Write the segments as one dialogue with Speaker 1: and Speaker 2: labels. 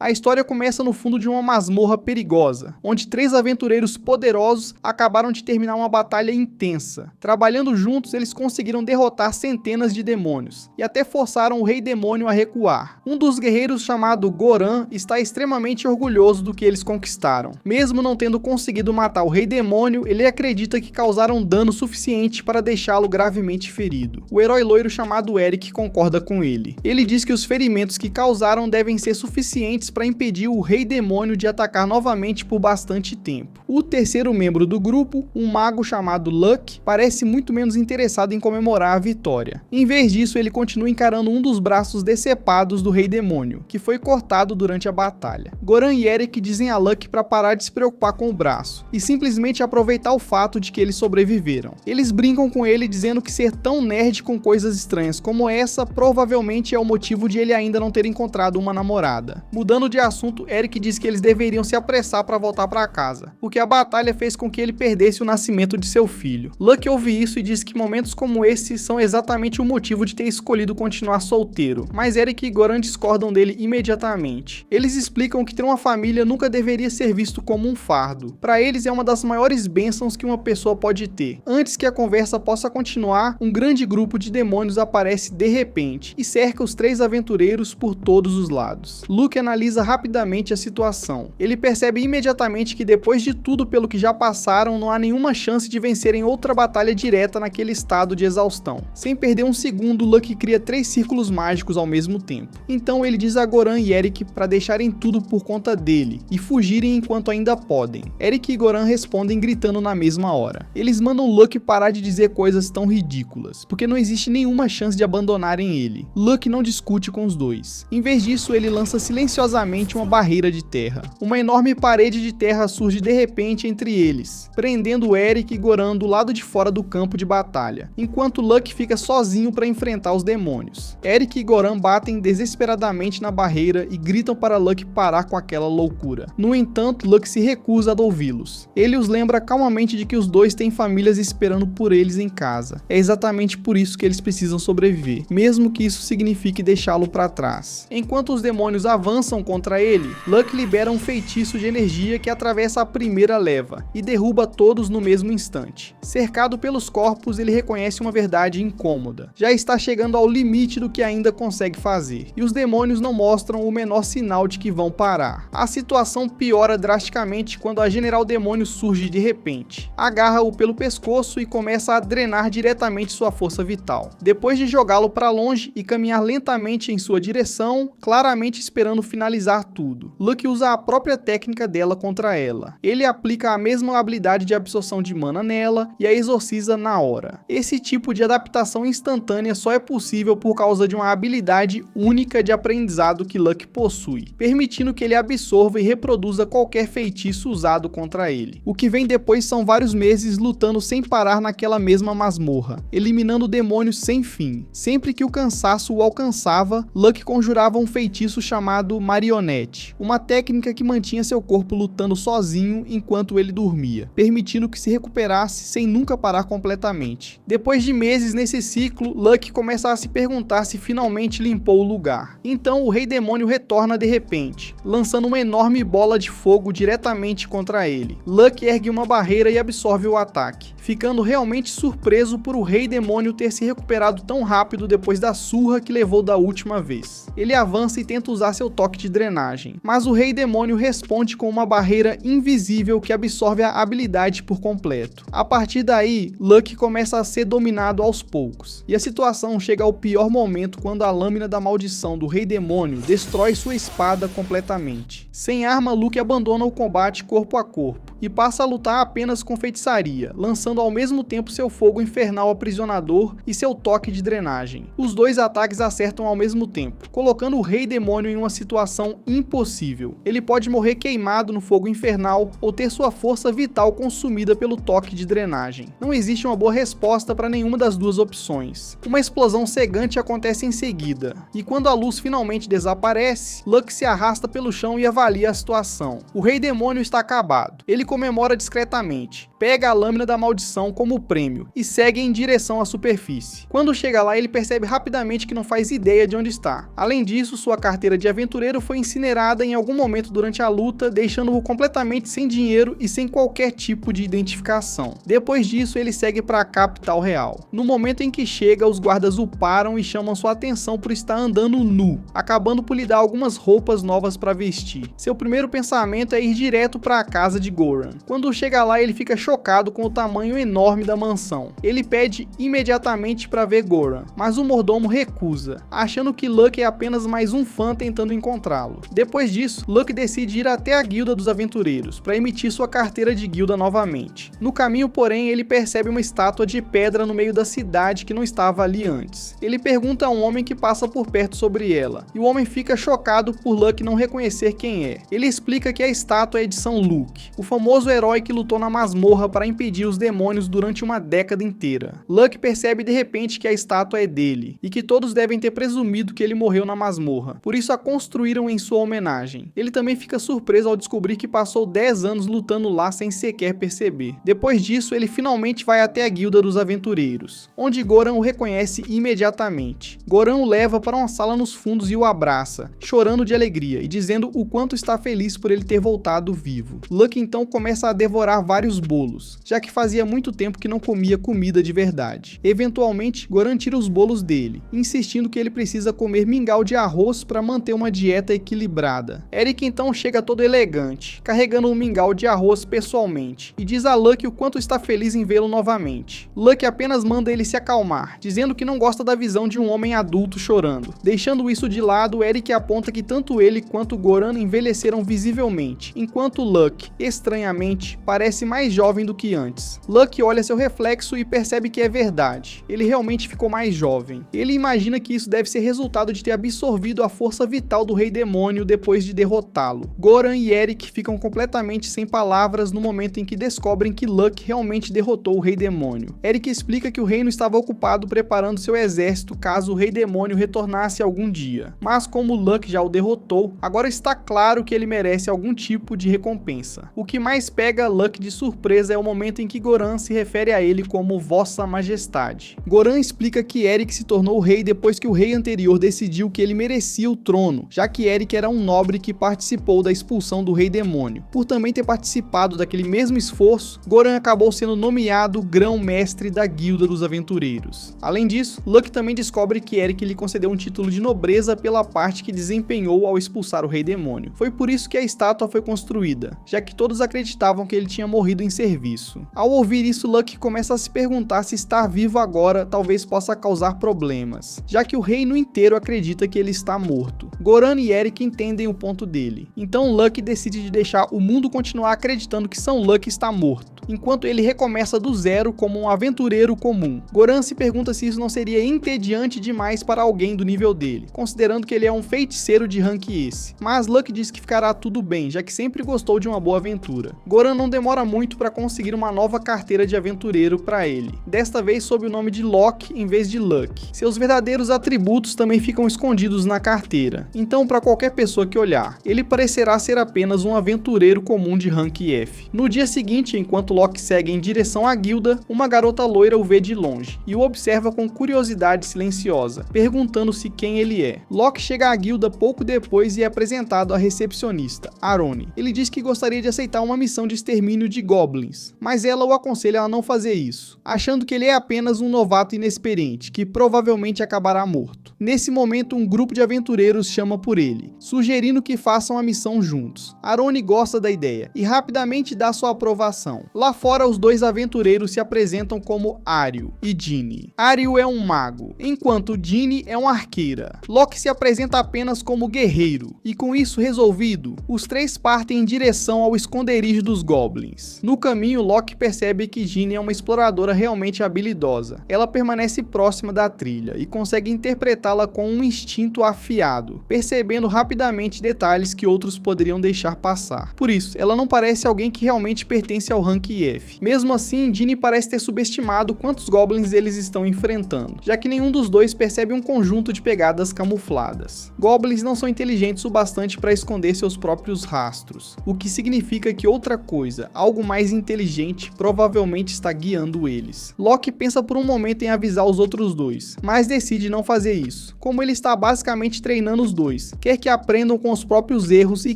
Speaker 1: A história começa no fundo de uma masmorra perigosa, onde 3 aventureiros poderosos acabaram de terminar uma batalha intensa. Trabalhando juntos, eles conseguiram derrotar centenas de demônios, e até forçaram o Rei Demônio a recuar. Um dos guerreiros, chamado Goran, está extremamente orgulhoso do que eles conquistaram. Mesmo não tendo conseguido matar o Rei Demônio, ele acredita que causaram dano suficiente para deixá-lo gravemente ferido. O herói loiro chamado Eric concorda com ele. Ele diz que os ferimentos que causaram devem ser suficientes para impedir o Rei Demônio de atacar novamente por bastante tempo. O terceiro membro do grupo, um mago chamado Luck, parece muito menos interessado em comemorar a vitória. Em vez disso, ele continua encarando um dos braços decepados do Rei Demônio, que foi cortado durante a batalha. Goran e Eric dizem a Luck para parar de se preocupar com o braço, e simplesmente aproveitar o fato de que eles sobreviveram. Eles brincam com ele dizendo que ser tão nerd com coisas estranhas como essa provavelmente é o motivo de ele ainda não ter encontrado uma namorada. Mudando de assunto, Eric diz que eles deveriam se apressar para voltar para casa, porque a batalha fez com que ele perdesse o nascimento de seu filho. Luck ouve isso e diz que momentos como esse são exatamente o motivo de ter escolhido continuar solteiro, mas Eric e Goran discordam dele imediatamente. Eles explicam que ter uma família nunca deveria ser visto como um fardo. Para eles é uma das maiores bênçãos que uma pessoa pode ter. Antes que a conversa possa continuar, um grande grupo de demônios aparece de repente e cerca os 3 aventureiros por todos os lados. Luke analisa rapidamente a situação. Ele percebe imediatamente que depois de tudo pelo que já passaram, não há nenhuma chance de vencerem outra batalha direta naquele estado de exaustão. Sem perder um segundo, Luke cria 3 círculos mágicos ao mesmo tempo. Então ele diz a Goran e Eric para deixarem tudo por conta dele e fugirem enquanto ainda podem. Eric e Goran respondem gritando na mesma hora. Eles mandam Luke parar de dizer coisas tão ridículas, porque não existe nenhuma chance de abandonarem ele. Luke não discute com os dois. Em vez disso, ele lança silenciosamente uma barreira de terra. Uma enorme parede de terra surge de repente entre eles, prendendo Eric e Goran do lado de fora do campo de batalha, enquanto Luck fica sozinho para enfrentar os demônios. Eric e Goran batem desesperadamente na barreira e gritam para Luck parar com aquela loucura. No entanto, Luck se recusa a ouvi-los. Ele os lembra calmamente de que os dois têm famílias esperando por eles em casa. É exatamente por isso que eles precisam sobreviver, mesmo que isso signifique deixá-lo para trás. Enquanto os demônios avançam contra ele, Luck libera um feitiço de energia que atravessa a primeira leva e derruba todos no mesmo instante. Cercado pelos corpos, ele reconhece uma verdade incômoda. Já está chegando ao limite do que ainda consegue fazer, e os demônios não mostram o menor sinal de que vão parar. A situação piora drasticamente quando a General Demônio surge de repente. Agarra-o pelo pescoço e começa a drenar diretamente sua força vital. Depois de jogá-lo para longe e caminhar lentamente em sua direção, claramente esperando finalizar tudo, Luck usa a própria técnica dela contra ela. Ele aplica a mesma habilidade de absorção de mana nela e a exorciza na hora. Esse tipo de adaptação instantânea só é possível por causa de uma habilidade única de aprendizado que Luck possui, permitindo que ele absorva e reproduza qualquer feitiço usado contra ele. O que vem depois são vários meses lutando sem parar naquela mesma masmorra, eliminando demônios sem fim. Sempre que o cansaço o alcançava, Luck conjurava um feitiço chamado Marionete, uma técnica que mantinha seu corpo lutando sozinho enquanto ele dormia, permitindo que se recuperasse sem nunca parar completamente. Depois de meses nesse ciclo, Luck começa a se perguntar se finalmente limpou o lugar. Então o Rei Demônio retorna de repente, lançando uma enorme bola de fogo diretamente contra ele. Luck ergue uma barreira e absorve o ataque, ficando realmente surpreso por o Rei Demônio ter se recuperado tão rápido depois da surra que levou da última vez. Ele avança e tenta usar seu toque de drenagem, mas o Rei Demônio responde com uma barreira invisível que absorve a habilidade por completo. A partir daí, Luck começa a ser dominado aos poucos, e a situação chega ao pior momento quando a lâmina da maldição do Rei Demônio destrói sua espada completamente. Sem arma, Luck abandona o combate corpo a corpo e passa a lutar apenas com feitiçaria, lançando ao mesmo tempo seu fogo infernal aprisionador e seu toque de drenagem. Os dois ataques acertam ao mesmo tempo, colocando o Rei Demônio em uma situação impossível. Ele pode morrer queimado no fogo infernal ou ter sua força vital consumida pelo toque de drenagem. Não existe uma boa resposta para nenhuma das duas opções. Uma explosão cegante acontece em seguida, e quando a luz finalmente desaparece, Luck se arrasta pelo chão e avalia a situação. O Rei Demônio está acabado. Ele comemora discretamente, pega a lâmina da maldição como prêmio e segue em direção à superfície. Quando chega lá, ele percebe rapidamente que não faz ideia de onde está. Além disso, sua carteira de aventureiro foi incinerada em algum momento durante a luta, deixando-o completamente sem dinheiro e sem qualquer tipo de identificação. Depois disso, ele segue para a capital real. No momento em que chega, os guardas o param e chamam sua atenção por estar andando nu, acabando por lhe dar algumas roupas novas para vestir. Seu primeiro pensamento é ir direto para a casa de Goran. Quando chega lá, ele fica chocado com o tamanho enorme da mansão. Ele pede imediatamente para ver Goran, mas o mordomo recusa, achando que Luck é apenas mais um fã tentando encontrá-lo. Depois disso, Luck decide ir até a guilda dos aventureiros para emitir sua carteira de guilda novamente. No caminho, porém, ele percebe uma estátua de pedra no meio da cidade que não estava ali antes. Ele pergunta a um homem que passa por perto sobre ela, e o homem fica chocado por Luck não reconhecer quem é. Ele explica que a estátua é de São Luke, o famoso herói que lutou na masmorra para impedir os demônios durante uma década inteira. Luck percebe de repente que a estátua é dele, e que todos devem ter presumido que ele morreu na masmorra, por isso a construíram em sua homenagem. Ele também fica surpreso ao descobrir que passou 10 anos lutando lá sem sequer perceber. Depois disso, ele finalmente vai até a guilda dos aventureiros, onde Goran o reconhece imediatamente. Goran o leva para uma sala nos fundos e o abraça, chorando de alegria e dizendo o quanto está feliz por ele ter voltado vivo. Luck então começa a devorar vários bolos, já que fazia muito tempo que não comia comida de verdade. Eventualmente, Goran tira os bolos dele, insistindo que ele precisa comer mingau de arroz para manter uma dieta equilibrada. Eric então chega todo elegante, carregando um mingau de arroz pessoalmente, e diz a Luck o quanto está feliz em vê-lo novamente. Luck apenas manda ele se acalmar, dizendo que não gosta da visão de um homem adulto chorando. Deixando isso de lado, Eric aponta que tanto ele quanto Goran envelheceram visivelmente, enquanto Luck, estranhamente, parece mais jovem do que antes. Luck olha seu reflexo e percebe que é verdade. Ele realmente ficou mais jovem. Ele imagina que isso deve ser resultado de ter absorvido a força vital do Rei Demônio depois de derrotá-lo. Goran e Eric ficam completamente sem palavras no momento em que descobrem que Luck realmente derrotou o Rei Demônio. Eric explica que o reino estava ocupado preparando seu exército caso o Rei Demônio retornasse algum dia. Mas como Luck já o derrotou, agora está claro que ele merece algum tipo de recompensa. O que mais pega Luck de surpresa é o momento em que Goran se refere a ele como Vossa Majestade. Goran explica que Eric se tornou rei depois que o rei anterior decidiu que ele merecia o trono, já que Eric era um nobre que participou da expulsão do Rei Demônio. Por também ter participado daquele mesmo esforço, Goran acabou sendo nomeado grão-mestre da Guilda dos Aventureiros. Além disso, Luck também descobre que Eric lhe concedeu um título de nobreza pela parte que desempenhou ao expulsar o Rei Demônio. Foi por isso que a estátua foi construída, já que todos acreditavam que ele tinha morrido em serviço. Ao ouvir isso, Luck começa a se perguntar se estar vivo agora talvez possa causar problemas, já que o reino inteiro acredita que ele está morto. Goran e Eric entendem o ponto dele, então Luck decide de deixar o mundo continuar acreditando que São Luck está morto, enquanto ele recomeça do zero como um aventureiro comum. Goran se pergunta se isso não seria entediante demais para alguém do nível dele, considerando que ele é um feiticeiro de rank esse, mas Luck diz que ficará tudo bem, já que sempre gostou de uma boa aventura. Goran não demora muito para conseguir uma nova carteira de aventureiro para ele, desta vez sob o nome de Locke em vez de Luck. Seus verdadeiros atributos também ficam escondidos na carteira, então para qualquer pessoa que olhar, ele parecerá ser apenas um aventureiro comum de rank F. No dia seguinte, enquanto Locke segue em direção à guilda, uma garota loira o vê de longe e o observa com curiosidade silenciosa, perguntando-se quem ele é. Locke chega à guilda pouco depois e é apresentado à recepcionista, Aroni. Ele diz que gostaria de aceitar uma missão de extermínio de goblins, mas ela o aconselha a não fazer isso, achando que ele é apenas um novato inexperiente, que provavelmente acabará morto. Nesse momento, um grupo de aventureiros chama por ele, sugerindo que façam a missão juntos. Aroni gosta da ideia e rapidamente dá sua aprovação. Lá fora, os dois aventureiros se apresentam como Ario e Ginny. Ario é um mago, enquanto Ginny é uma arqueira. Locke se apresenta apenas como guerreiro, e com isso resolvido, os três partem em direção ao esconderijo dos goblins. No caminho, Locke percebe que Ginny é uma exploradora realmente habilidosa. Ela permanece próxima da trilha e consegue interpretá-la com um instinto afiado, percebendo rapidamente detalhes que outros poderiam deixar passar. Por isso, ela não parece alguém que realmente pertence ao rank F. Mesmo assim, Ginny parece ter subestimado quantos goblins eles estão enfrentando, já que nenhum dos dois percebe um conjunto de pegadas camufladas. Goblins não são inteligentes o bastante para esconder seus próprios rastros, o que significa que outros outra coisa, algo mais inteligente, provavelmente está guiando eles. Loki pensa por um momento em avisar os outros dois, mas decide não fazer isso. Como ele está basicamente treinando os dois, quer que aprendam com os próprios erros e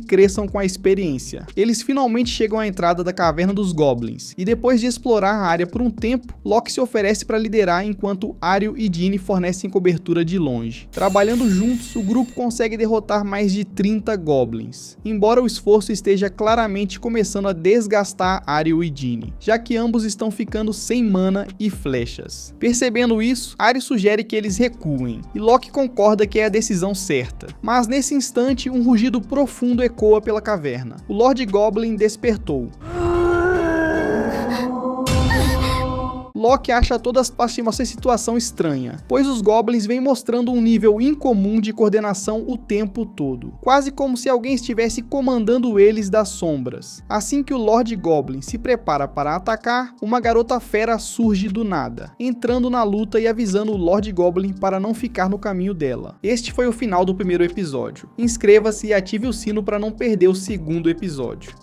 Speaker 1: cresçam com a experiência. Eles finalmente chegam à entrada da caverna dos Goblins, e depois de explorar a área por um tempo, Loki se oferece para liderar enquanto Arya e Jeanne fornecem cobertura de longe. Trabalhando juntos, o grupo consegue derrotar mais de 30 Goblins, embora o esforço esteja claramente começando a desgastar Arya e Jeanne, já que ambos estão ficando sem mana e flechas. Percebendo isso, Arya sugere que eles recuem, e Loki concorda que é a decisão certa. Mas nesse instante, um rugido profundo ecoa pela caverna. O Lord Goblin despertou. Loki acha toda uma situação estranha, pois os Goblins vêm mostrando um nível incomum de coordenação o tempo todo, quase como se alguém estivesse comandando eles das sombras. Assim que o Lord Goblin se prepara para atacar, uma garota fera surge do nada, entrando na luta e avisando o Lord Goblin para não ficar no caminho dela. Este foi o final do primeiro episódio. Inscreva-se e ative o sino para não perder o segundo episódio.